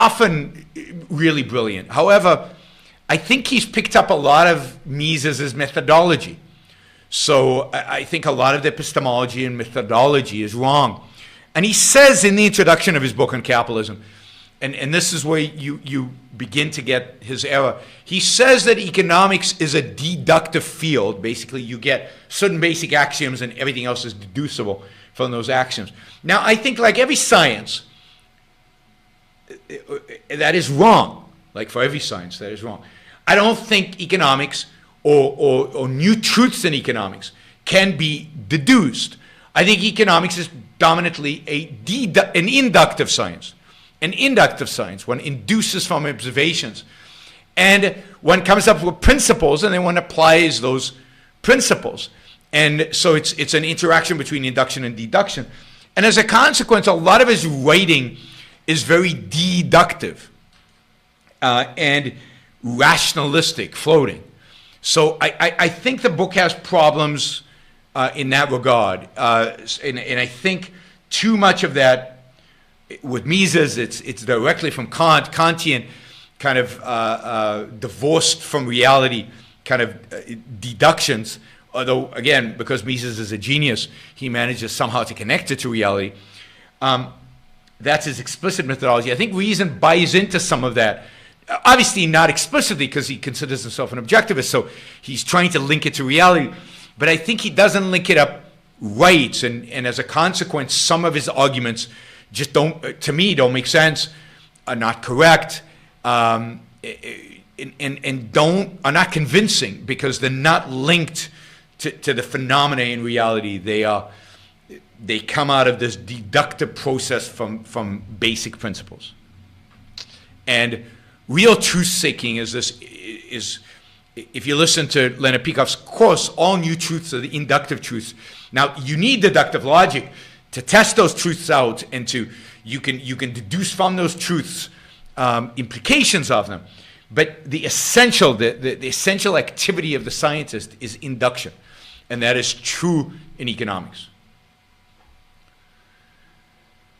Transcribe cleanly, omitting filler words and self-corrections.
often really brilliant. However, I think he's picked up a lot of Mises' methodology. So I think a lot of the epistemology and methodology is wrong. And he says in the introduction of his book on capitalism, and this is where you begin to get his error, he says that economics is a deductive field. Basically, you get certain basic axioms and everything else is deducible from those axioms. Now, I think like every science, that is wrong. Like for every science, that is wrong. I don't think economics or new truths in economics can be deduced. I think economics is dominantly an inductive science. An inductive science, one induces from observations. And one comes up with principles and then one applies those principles. And so it's an interaction between induction and deduction. And as a consequence, a lot of his writing is very deductive and rationalistic, floating. So I think the book has problems in that regard. And I think too much of that, with Mises, it's directly from Kantian, kind of divorced from reality, kind of deductions. Although, again, because Mises is a genius, he manages somehow to connect it to reality. That's his explicit methodology. I think Reason buys into some of that. Obviously not explicitly, because he considers himself an objectivist, so he's trying to link it to reality. But I think he doesn't link it up right, and as a consequence, some of his arguments just to me, don't make sense, are not correct, and are not convincing, because they're not linked to the phenomena in reality. They come out of this deductive process from basic principles. And real truth-seeking is if you listen to Leonard Peikoff's course, all new truths are the inductive truths. Now, you need deductive logic to test those truths out, and you can deduce from those truths implications of them. But the essential activity of the scientist is induction, and that is true in economics.